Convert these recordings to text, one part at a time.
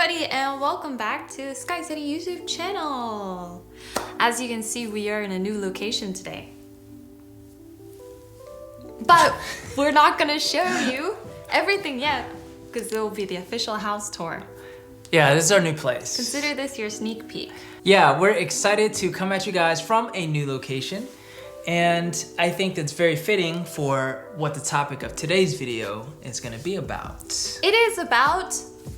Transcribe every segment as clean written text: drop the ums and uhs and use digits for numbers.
everybody, and welcome back to skycedi YouTube channel. As you can see, we are in a new location today. But we're not gonna show you everything yet, because it will be the official house tour. Yeah, this is our new place. Consider this your sneak peek. Yeah, we're excited to come at you guys from a new location. And I think that's very fitting for what the topic of today's video is gonna be about. It is about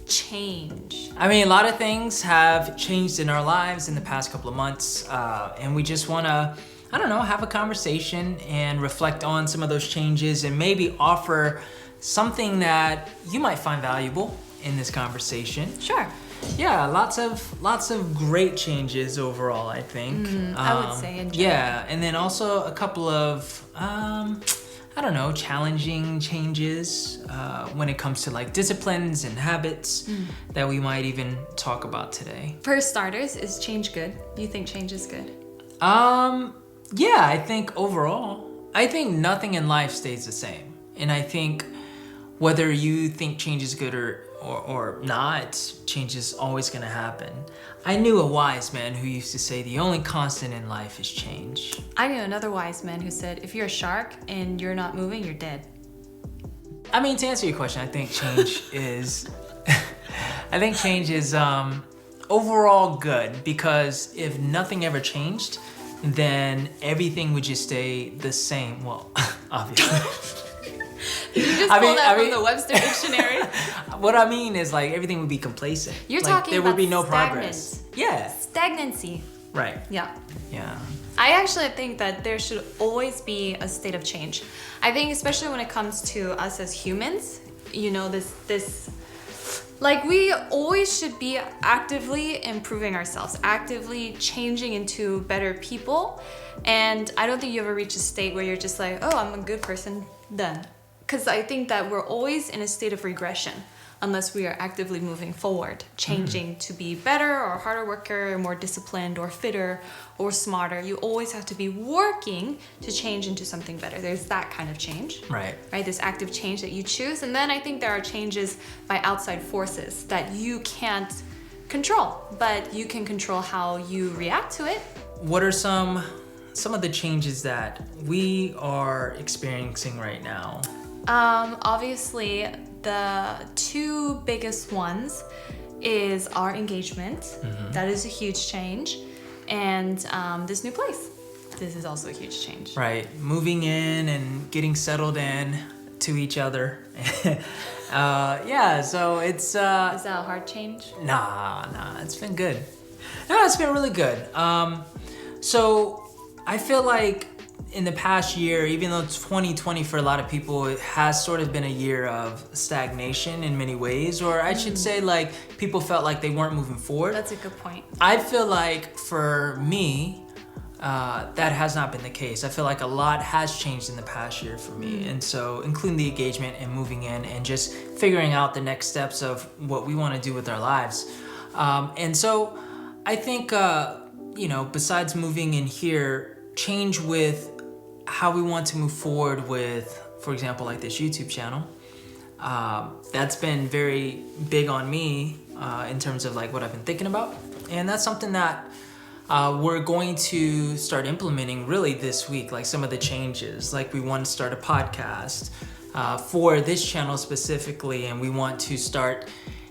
change. I mean, a lot of things have changed in our lives in the past couple of months. And we just wanna, I don't know, have a conversation and reflect on some of those changes and maybe offer something that you might find valuable in this conversation. Sure. Yeah, lots of great changes overall, I think. I would say in general. Yeah, and then also a couple of, I don't know, challenging changes when it comes to like disciplines and habits that we might even talk about today. For starters, is change good? Do you think change is good? Yeah, I think overall, I think nothing in life stays the same. And I think whether you think change is good or not, change is always gonna happen. I knew a wise man who used to say the only constant in life is change. I knew another wise man who said, if you're a shark and you're not moving, you're dead. I mean, to answer your question, I think change is, overall good, because if nothing ever changed, then everything would just stay the same. Well, obviously. Did you just pull that from the Webster Dictionary? What I mean is like everything would be complacent. You're like, talking there about would be no stagnant. progress. Yeah. Stagnancy. Right. Yeah. Yeah. I actually think that there should always be a state of change. I think especially when it comes to us as humans, you know, this like we always should be actively improving ourselves, actively changing into better people. And I don't think you ever reach a state where you're just like, oh, I'm a good person, done. Because I think that we're always in a state of regression unless we are actively moving forward, changing to be better or harder worker, or more disciplined or fitter or smarter. You always have to be working to change into something better. There's that kind of change. Right. Right, this active change that you choose. And then I think there are changes by outside forces that you can't control, but you can control how you react to it. What are some of the changes that we are experiencing right now? Obviously, the two biggest ones is our engagement. That is a huge change. And this new place. This is also a huge change. Right. Moving in and getting settled in to each other. Yeah, so it's... Is that a hard change? Nah, it's been good. No, it's been really good. So I feel like in the past year, even though 2020 for a lot of people, it has sort of been a year of stagnation in many ways, or I should say like people felt like they weren't moving forward. That's a good point. I feel like for me, that has not been the case. I feel like a lot has changed in the past year for me. And so including the engagement and moving in and just figuring out the next steps of what we want to do with our lives. And so I think, you know, besides moving in here, change with how we want to move forward with, for example, like this YouTube channel. That's been very big on me in terms of like what I've been thinking about. And that's something that we're going to start implementing really this week, like some of the changes. Like we want to start a podcast for this channel specifically, and we want to start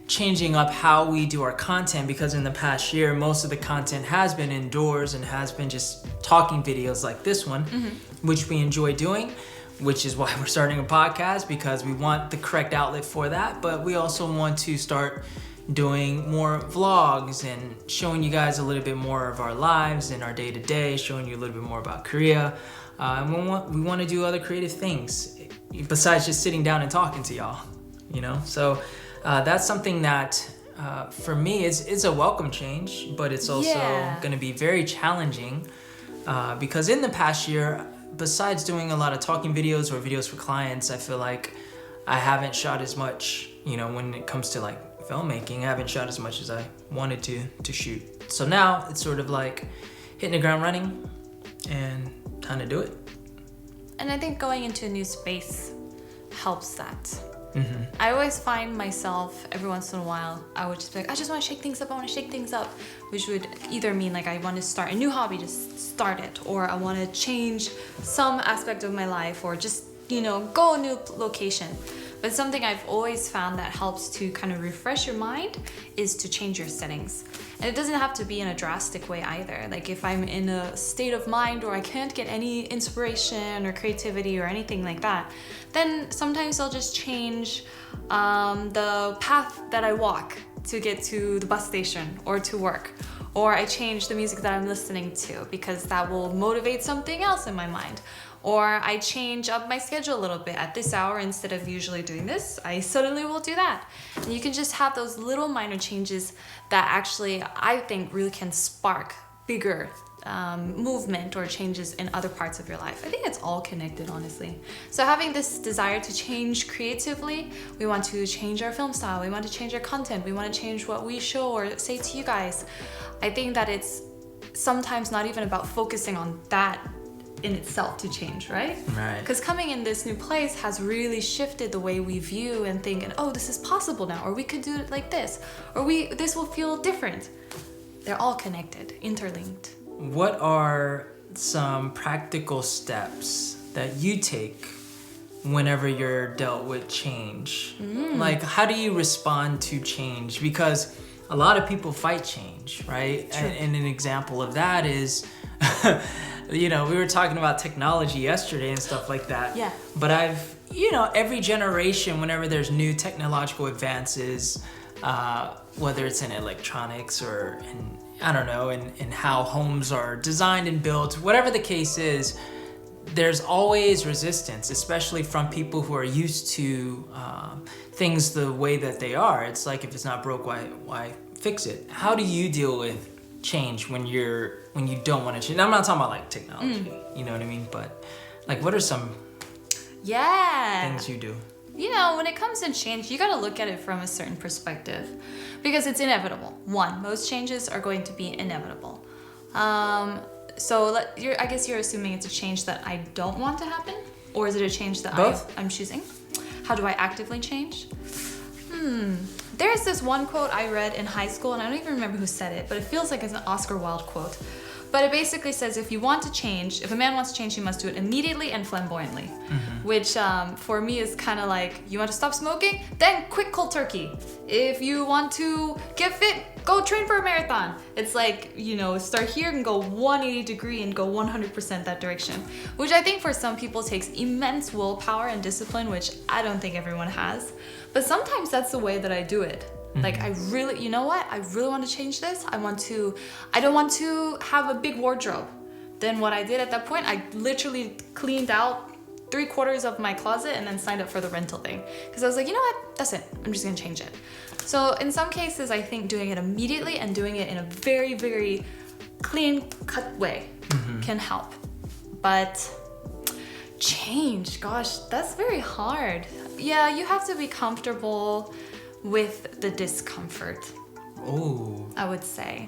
changing up how we do our content, because in the past year, most of the content has been indoors and has been just talking videos like this one, which we enjoy doing, which is why we're starting a podcast, because we want the correct outlet for that. But we also want to start doing more vlogs and showing you guys a little bit more of our lives and our day-to-day, showing you a little bit more about Korea. And we want to do other creative things besides just sitting down and talking to y'all, you know? So that's something that for me is a welcome change, but it's also going to be very challenging because in the past year, besides doing a lot of talking videos or videos for clients, I feel like I haven't shot as much, you know, when it comes to like filmmaking. I haven't shot as much as I wanted to shoot. So now it's sort of like hitting the ground running and time to do it. And I think going into a new space helps that. I always find myself every once in a while, I would just be like, I just want to shake things up, which would either mean like I want to start a new hobby, just start it, or I want to change some aspect of my life, or just, go a new location. But something I've always found that helps to kind of refresh your mind is to change your settings. And it doesn't have to be in a drastic way either. Like if I'm in a state of mind where I can't get any inspiration or creativity or anything like that, then sometimes I'll just change the path that I walk to get to the bus station or to work. Or I change the music that I'm listening to because that will motivate something else in my mind. Or I change up my schedule a little bit. At this hour, instead of usually doing this, I suddenly will do that. And you can just have those little minor changes that actually, I think, really can spark bigger movement or changes in other parts of your life. I think it's all connected, honestly. So having this desire to change creatively, we want to change our film style, we want to change our content, we want to change what we show or say to you guys. I think that it's sometimes not even about focusing on that in itself to change, right? Right. Because coming in this new place has really shifted the way we view and think, and oh, this is possible now, or we could do it like this, or this will feel different. They're all connected, interlinked. What are some practical steps that you take whenever you're dealt with change? Like, how do you respond to change? Because a lot of people fight change, right? And an example of that is we were talking about technology yesterday and stuff like that. Yeah. But every generation, whenever there's new technological advances, whether it's in electronics or in how homes are designed and built, whatever the case is, there's always resistance, especially from people who are used to things the way that they are. It's like, if it's not broke, why fix it? How do you deal with change when you don't want to change? I'm not talking about like technology, you know what I mean? But like, what are some things you do? When it comes to change, you gotta look at it from a certain perspective because it's inevitable. One, most changes are going to be inevitable. So I guess you're assuming it's a change that I don't want to happen, or is it a change that I'm choosing? How do I actively change? There's this one quote I read in high school, and I don't even remember who said it, but it feels like it's an Oscar Wilde quote. But it basically says, if a man wants to change, he must do it immediately and flamboyantly. Which for me is kind of like, you want to stop smoking? Then quit cold turkey. If you want to get fit, go train for a marathon. It's like, start here and go 180 degree and go 100% that direction. Which I think for some people takes immense willpower and discipline, which I don't think everyone has. But sometimes that's the way that I do it. Like, I really want to change this. I don't want to have a big wardrobe. Then what I did at that point, I literally cleaned out 3/4 of my closet and then signed up for the rental thing. Because I was like, you know what? That's it. I'm just going to change it. So in some cases, I think doing it immediately and doing it in a very, very clean cut way can help. But change, gosh, that's very hard. Yeah, you have to be comfortable with the discomfort. Oh. I would say.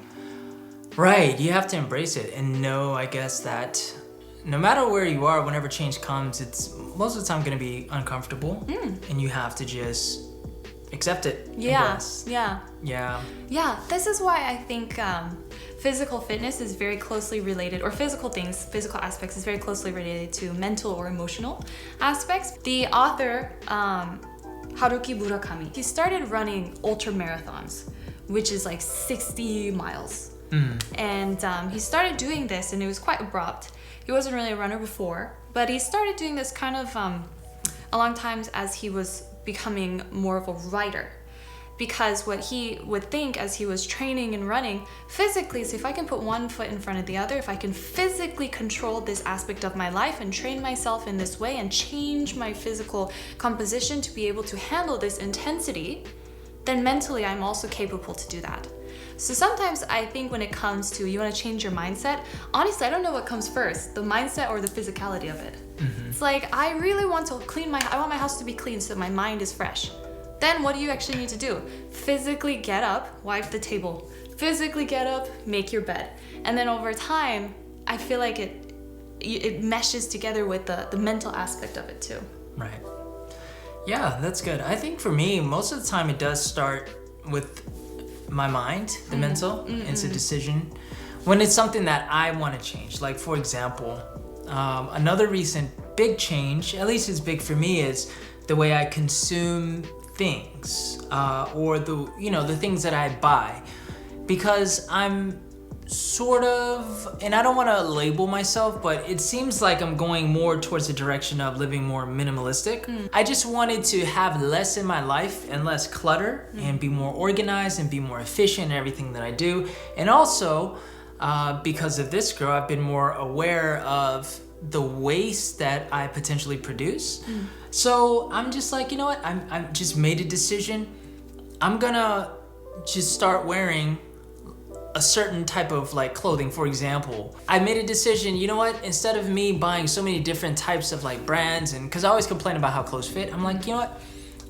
Right, you have to embrace it and know, I guess, that no matter where you are, whenever change comes, it's most of the time going to be uncomfortable, and you have to just accept it. Yeah. This is why I think physical fitness is very closely related, or physical aspects is very closely related to mental or emotional aspects. The author, Haruki Murakami, he started running ultra marathons, which is like 60 miles. And he started doing this, and it was quite abrupt. He wasn't really a runner before, but he started doing this kind of a long time as he was becoming more of a writer. Because what he would think as he was training and running physically is, if I can put one foot in front of the other, if I can physically control this aspect of my life and train myself in this way and change my physical composition to be able to handle this intensity, then mentally I'm also capable to do that. So sometimes I think when it comes to, you want to change your mindset, honestly, I don't know what comes first, the mindset or the physicality of it. It's like, I really want to I want my house to be clean so my mind is fresh. Then what do you actually need to do? Physically get up, wipe the table. Physically get up, make your bed. And then over time, I feel like it meshes together with the mental aspect of it too. Right. Yeah, that's good. I think for me, most of the time it does start with my mind, the mental. It's a decision. When it's something that I want to change, like for example, another recent big change, at least it's big for me, is the way I consume things, or the things that I buy, because I'm sort of, and I don't want to label myself, but it seems like I'm going more towards the direction of living more minimalistic. I just wanted to have less in my life and less clutter, and be more organized and be more efficient in everything that I do. And also, because of this girl, I've been more aware of the waste that I potentially produce. So I'm just like, you know what? I'm just made a decision. I'm gonna just start wearing a certain type of like clothing. For example, I made a decision, you know what, instead of me buying so many different types of like brands, and because I always complain about how clothes fit, I'm like, you know what,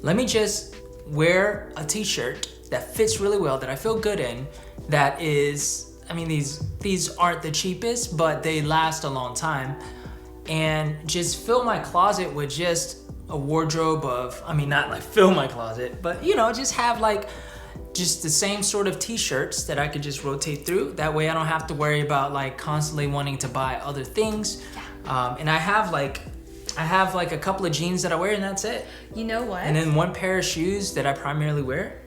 let me just wear a t-shirt that fits really well, that I feel good in, that is, I mean, these aren't the cheapest, but they last a long time, and just fill my closet with just a wardrobe of, I mean, not like fill my closet, but just have like just the same sort of t-shirts that I could just rotate through. That way I don't have to worry about like constantly wanting to buy other things. And I have like a couple of jeans that I wear, and that's it. You know what? And then one pair of shoes that I primarily wear.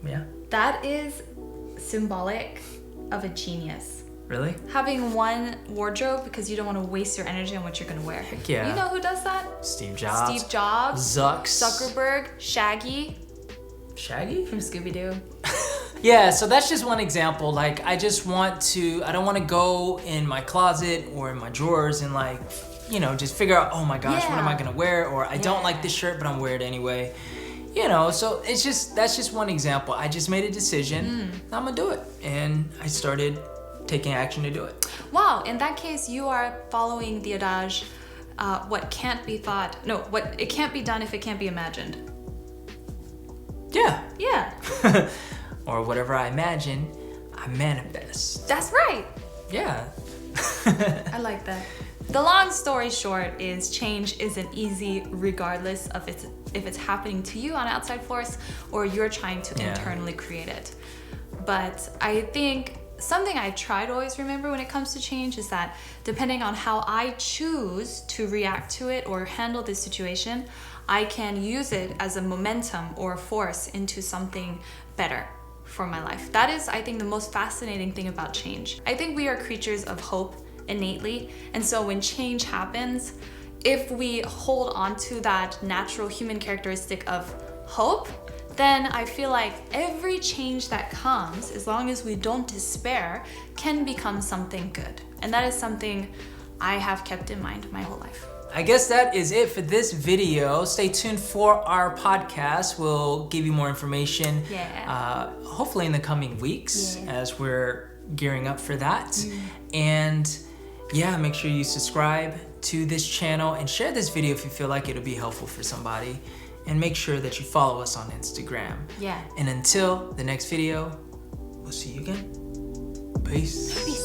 Yeah. That is symbolic of a genius. Really? Having one wardrobe because you don't want to waste your energy on what you're going to wear. Heck yeah. You know who does that? Steve Jobs. Zucks. Zuckerberg. Shaggy from Scooby-Doo. Yeah, so that's just one example. Like, I don't want to go in my closet or in my drawers and like, just figure out, oh my gosh, what am I gonna wear? Or I don't like this shirt, but I'm wearing it anyway. So that's just one example. I just made a decision, I'm gonna do it. And I started taking action to do it. Wow, in that case, you are following the adage, what it can't be done if it can't be imagined. Yeah. Or whatever I imagine, I manifest. That's right. Yeah. I like that. The long story short is change isn't easy regardless of if it's happening to you on outside force or you're trying to internally create it. But I think something I try to always remember when it comes to change is that depending on how I choose to react to it or handle this situation, I can use it as a momentum or a force into something better for my life. That is, I think, the most fascinating thing about change. I think we are creatures of hope innately, and so when change happens, if we hold on to that natural human characteristic of hope, then I feel like every change that comes, as long as we don't despair, can become something good. And that is something I have kept in mind my whole life. I guess that is it for this video. Stay tuned for our podcast. We'll give you more information, hopefully in the coming weeks as we're gearing up for that. And make sure you subscribe to this channel and share this video if you feel like it'll be helpful for somebody. And make sure that you follow us on Instagram. Yeah. And until the next video, we'll see you again. Peace.